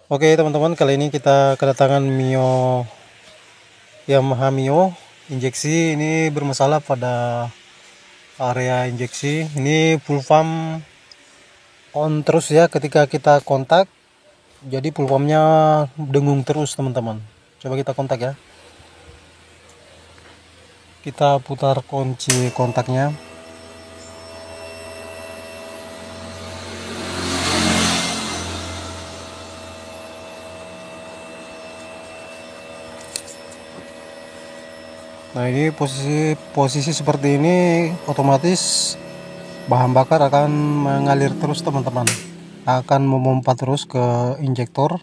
Oke teman-teman, kali ini kita kedatangan Mio Yamaha Mio injeksi. Ini bermasalah pada area injeksi. Ini full pump on terus ya ketika kita kontak. Jadi full pumpnya dengung terus teman-teman. Coba kita kontak ya. Kita putar kunci kontaknya. Nah, ini posisi seperti ini otomatis bahan bakar akan mengalir terus teman-teman, akan memompa terus ke injektor.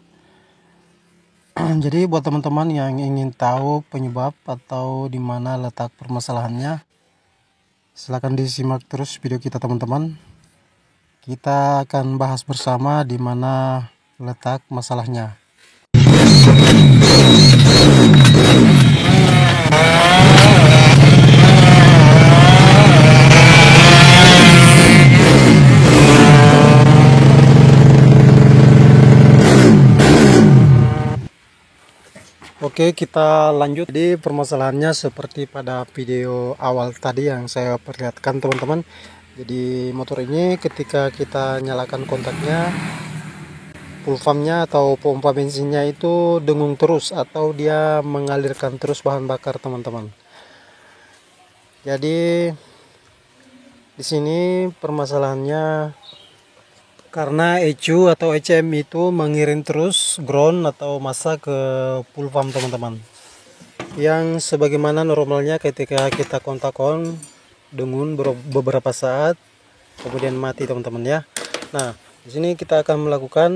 Jadi buat teman-teman yang ingin tahu penyebab atau di mana letak permasalahannya, silahkan disimak terus video kita teman-teman. Kita akan bahas bersama di mana letak masalahnya. Oke, kita lanjut. Jadi permasalahannya seperti pada video awal tadi yang saya perlihatkan teman-teman. Jadi motor ini ketika kita nyalakan kontaknya, full pumpnya atau pompa bensinnya itu dengung terus atau dia mengalirkan terus bahan bakar teman-teman. Jadi di sini permasalahannya karena ECU atau ECM itu mengirim terus ground atau massa ke full pump teman-teman, yang sebagaimana normalnya ketika kita kontak on dengung beberapa saat kemudian mati teman-teman ya. Nah, di sini kita akan melakukan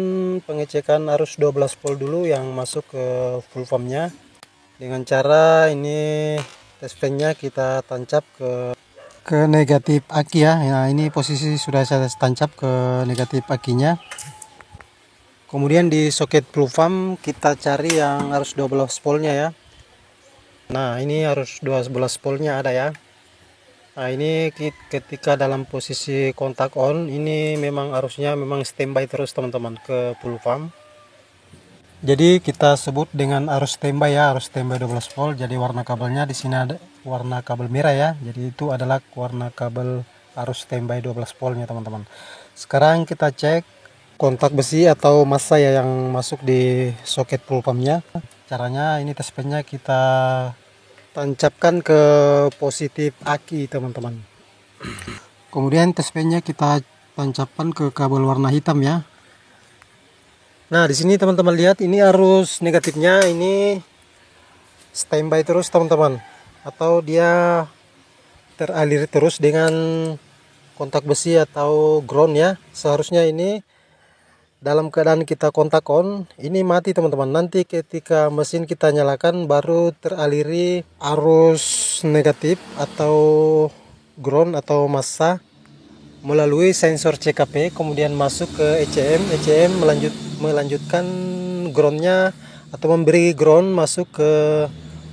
pengecekan arus 12 volt dulu yang masuk ke full pumpnya dengan cara ini test fan-nya kita tancap ke negatif aki ya. Nah, ini posisi sudah saya tancap ke negatif akinya. Kemudian di soket full pump kita cari yang arus 12 voltnya ya. Nah, ini arus 12 voltnya ada ya. Nah, ini ketika dalam posisi kontak on, ini memang arusnya memang standby terus teman-teman ke full pump. Jadi kita sebut dengan arus standby ya, arus standby 12 volt. Jadi warna kabelnya di sini ada warna kabel merah ya. Jadi itu adalah warna kabel arus standby 12 voltnya teman-teman. Sekarang kita cek kontak besi atau massa ya yang masuk di soket full pumpnya. Caranya ini test pen-nya kita tancapkan ke positif aki teman-teman. Kemudian test pen-nya kita tancapkan ke kabel warna hitam ya. Nah, di sini teman-teman lihat ini arus negatifnya ini standby terus teman-teman, atau dia teralir terus dengan kontak besi atau ground ya. Seharusnya ini dalam keadaan kita kontak on ini mati teman-teman. Nanti ketika mesin kita nyalakan baru teraliri arus negatif atau ground atau massa melalui sensor CKP kemudian masuk ke ECM melanjutkan groundnya atau memberi ground masuk ke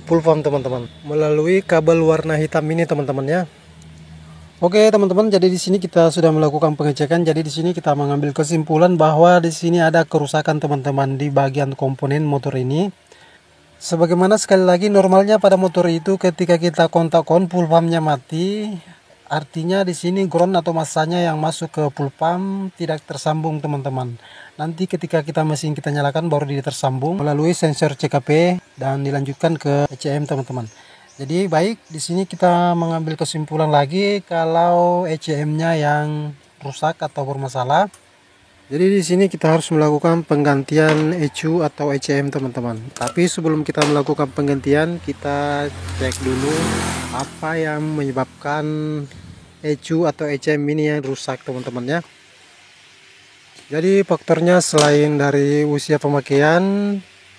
full pump teman-teman melalui kabel warna hitam ini teman-teman ya. Oke teman-teman, jadi di sini kita sudah melakukan pengecekan. Jadi di sini kita mengambil kesimpulan bahwa di sini ada kerusakan teman-teman di bagian komponen motor ini. Sebagaimana sekali lagi normalnya pada motor itu ketika kita kontak on full pumpnya mati. Artinya di sini ground atau massanya yang masuk ke full pump tidak tersambung teman-teman. Nanti ketika mesin kita nyalakan baru dia tersambung melalui sensor CKP dan dilanjutkan ke ECM teman-teman. Jadi baik, di sini kita mengambil kesimpulan lagi kalau ECM-nya yang rusak atau bermasalah. Jadi di sini kita harus melakukan penggantian ECU atau ECM teman-teman. Tapi sebelum kita melakukan penggantian, kita cek dulu apa yang menyebabkan ECU atau ECM ini yang rusak teman-teman ya. Jadi faktornya selain dari usia pemakaian,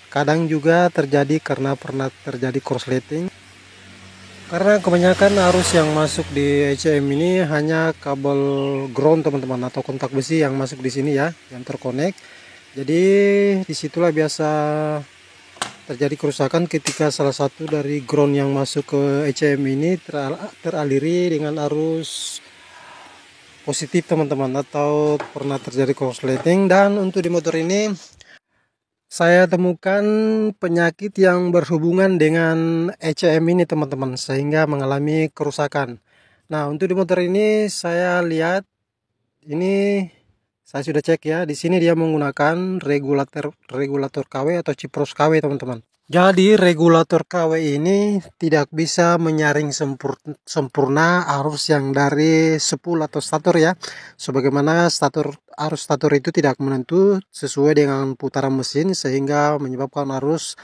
kadang juga terjadi karena pernah terjadi korsleting. Karena kebanyakan arus yang masuk di ECM ini hanya kabel ground teman-teman atau kontak besi yang masuk di sini ya, yang terkonek. Jadi disitulah biasa terjadi kerusakan ketika salah satu dari ground yang masuk ke ECM ini teraliri dengan arus positif teman-teman atau pernah terjadi korsleting. Dan untuk di motor ini saya temukan penyakit yang berhubungan dengan ECM ini teman-teman, sehingga mengalami kerusakan. Nah, untuk di motor ini saya lihat ini, saya sudah cek ya. Di sini dia menggunakan regulator KW atau Cipros KW teman-teman. Jadi regulator KW ini tidak bisa menyaring sempurna arus yang dari spool atau stator ya. Sebagaimana arus stator itu tidak menentu sesuai dengan putaran mesin sehingga menyebabkan arus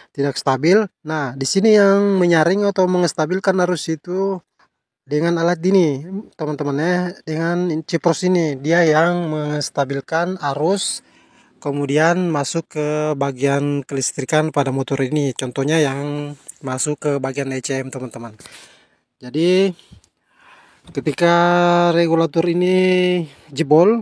tidak stabil. Nah, di sini yang menyaring atau mengestabilkan arus itu dengan alat ini teman-teman ya, dengan Cipros ini dia yang menstabilkan arus, kemudian masuk ke bagian kelistrikan pada motor ini, contohnya yang masuk ke bagian ECM teman-teman. Jadi ketika regulator ini jebol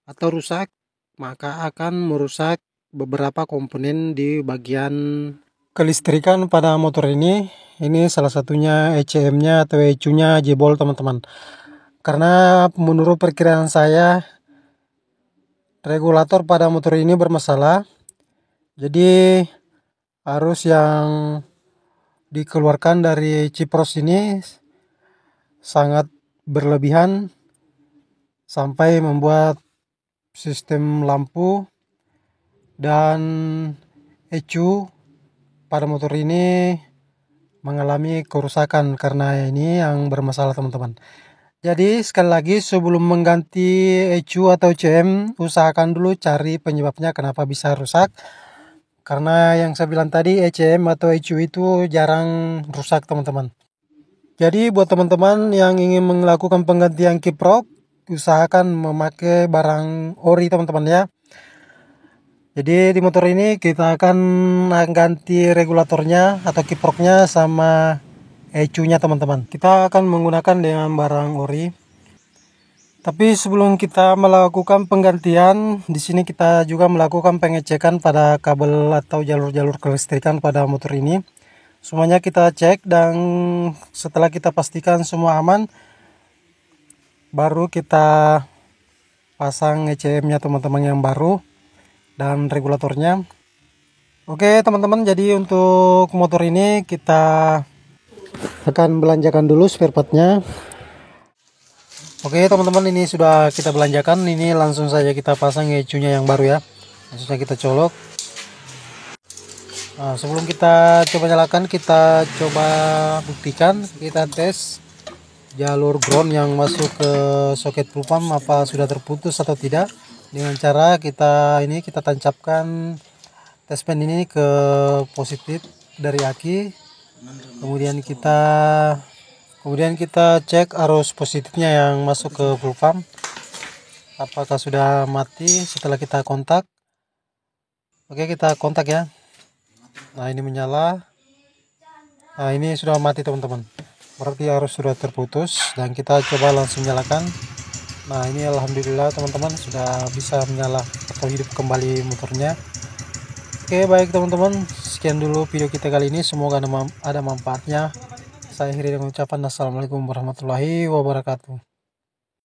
atau rusak, maka akan merusak beberapa komponen di bagian kelistrikan pada motor ini. Ini salah satunya ECM-nya atau ECU-nya jebol teman-teman. Karena menurut perkiraan saya regulator pada motor ini bermasalah. Jadi arus yang dikeluarkan dari Cipros ini sangat berlebihan sampai membuat sistem lampu dan ECU pada motor ini mengalami kerusakan karena ini yang bermasalah teman-teman. Jadi sekali lagi sebelum mengganti ECU atau CM, usahakan dulu cari penyebabnya kenapa bisa rusak. Karena yang saya bilang tadi ECM atau ECU itu jarang rusak teman-teman. Jadi buat teman-teman yang ingin melakukan penggantian kiprok, usahakan memakai barang ori teman-teman ya. Jadi di motor ini kita akan ganti regulatornya atau kiproknya sama ECU-nya teman-teman. Kita akan menggunakan dengan barang ori. Tapi sebelum kita melakukan penggantian, di sini kita juga melakukan pengecekan pada kabel atau jalur-jalur kelistrikan pada motor ini. Semuanya kita cek dan setelah kita pastikan semua aman, baru kita pasang ECM-nya teman-teman yang baru dan regulatornya. Oke teman-teman, jadi untuk motor ini kita akan belanjakan dulu spare partnya. Oke teman-teman, ini sudah kita belanjakan. Ini langsung saja kita pasang ECU-nya yang baru ya. Langsung saja kita colok. Nah, sebelum kita coba nyalakan, kita coba buktikan, kita tes jalur ground yang masuk ke soket full pump apa sudah terputus atau tidak, dengan cara kita tancapkan tespen ini ke positif dari aki. Kemudian kita cek arus positifnya yang masuk ke full pump apakah sudah mati. Setelah kita kontak, oke kita kontak ya. Nah ini menyala. Nah ini sudah mati teman-teman, berarti arus sudah terputus, dan kita coba langsung nyalakan. Nah ini alhamdulillah teman-teman sudah bisa menyala atau hidup kembali motornya. Oke baik teman-teman, sekian dulu video kita kali ini, semoga ada manfaatnya. Saya akhiri dengan ucapan assalamualaikum warahmatullahi wabarakatuh.